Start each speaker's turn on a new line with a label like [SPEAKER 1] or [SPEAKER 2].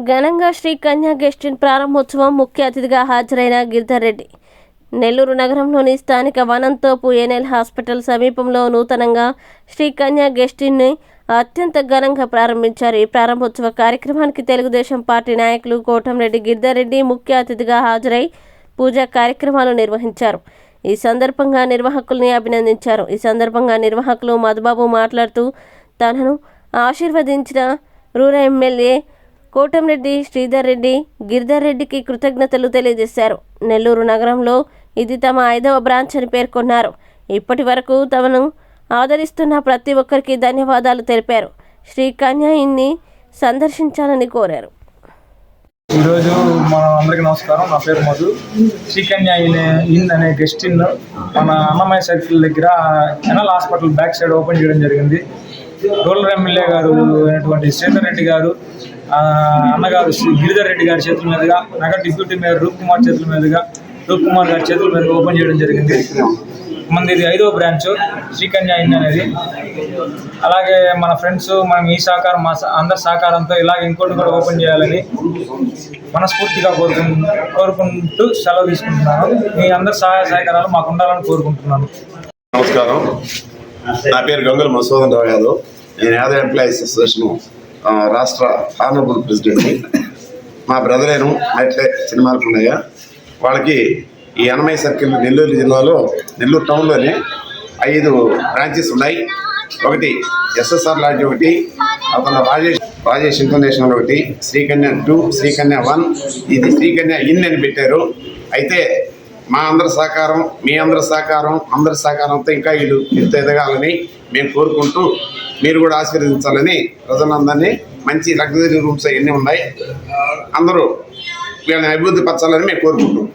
[SPEAKER 1] ఘనంగా శ్రీ కన్యా guest in ప్రారంభోత్సవం ముఖ్య అతిథిగా హాజరైన గిరిధర్ రెడ్డి. నెల్లూరు నగరంలోని స్థానిక వనంతోపు ఏఎన్ఎల్ హాస్పిటల్ సమీపంలో నూతనంగా శ్రీ కన్యా గెస్ట్ ఇన్ని అత్యంత ఘనంగా ప్రారంభించారు. ఈ ప్రారంభోత్సవ కార్యక్రమానికి తెలుగుదేశం పార్టీ నాయకులు కోటంరెడ్డి గిరిధర్ రెడ్డి ముఖ్య అతిథిగా హాజరై పూజా కార్యక్రమాలు నిర్వహించారు. ఈ సందర్భంగా నిర్వాహకుల్ని అభినందించారు. ఈ సందర్భంగా నిర్వాహకులు మధుబాబు మాట్లాడుతూ తనను ఆశీర్వదించిన రూరల్ ఎమ్మెల్యే కోటంరెడ్డి శ్రీధర్ రెడ్డి గిరిధర్ రెడ్డికి కృతజ్ఞతలు తెలియజేశారు. నెల్లూరు నగరంలో ఇది తమ 5వ బ్రాంచ్ అని పేర్కొన్నారు. ఇప్పటి వరకు తమను ఆదరిస్తున్న ప్రతి ఒక్కరికి ధన్యవాదాలు తెలిపారు. శ్రీ కన్యా ఇన్ని సందర్శించాలని కోరారు.
[SPEAKER 2] ఈరోజు మన అందరికీ నమస్కారం. నా పేరు మధు. శ్రీ కన్యా ఇన్ అనే గెస్ట్ ఇన్ మన అన్నమయ్య సర్కిల్ దగ్గర NL hospital back side open చేయడం జరిగింది. రూరల్ ఎమ్మెల్యే గారు అయినటువంటి శ్రీధర్ రెడ్డి గారు అన్నగారు గిరిధర్ రెడ్డి గారి చేతుల మీదుగా, నగర డిప్యూటీ మేయర్ రూప్ కుమార్ గారి చేతుల మీదుగా ఓపెన్ చేయడం జరిగింది. మనది ఇది 5వ బ్రాంచ్ శ్రీ కన్యా ఇన్ అనేది. అలాగే మన ఫ్రెండ్స్ మనం ఈ సహకారం అందరి సహకారంతో ఇలాగ ఇంకోటి కూడా ఓపెన్ చేయాలని మనస్ఫూర్తిగా కోరుకుంటూ సెలవు తీసుకుంటున్నాను. మీ అందరి సహాయ సహకారాలు మాకు ఉండాలని కోరుకుంటున్నాను.
[SPEAKER 3] నమస్కారం. నా పేరు గంగుల మసూదన్ రావు యాదవ్. నేను యాదవ్ ఎంప్లాయీస్ అసోసియేషన్ రాష్ట్ర ఆనరబుల్ ప్రెసిడెంట్ని. మా బ్రదరేను అట్లే చిన్నమాలపున్నయ్య. వాళ్ళకి ఈ అన్నమయ్య సర్కిల్ నెల్లూరు జిల్లాలో నెల్లూరు టౌన్లోనే 5 బ్రాంచెస్ ఉన్నాయి. ఒకటి ఎస్ఎస్ఆర్ లాడ్జ్, ఒకటి అతను రాజేష్ ఇంటర్నేషనల్, ఒకటి శ్రీకన్యా 2, శ్రీకన్యా 1. ఇది శ్రీకన్యా ఇన్ అని పెట్టారు. అయితే మా అందరి సహకారం, మీ అందరి సహకారంతో ఇంకా వీళ్ళు ఇంత ఎదగాలని మేము కోరుకుంటూ మీరు కూడా ఆశీర్వదించాలని ప్రజలందరినీ, మంచి లగ్జరీ రూమ్స్ అవన్నీ ఉన్నాయి, అందరూ వీళ్ళని అభివృద్ధి పరచాలని మేము కోరుకుంటున్నాం.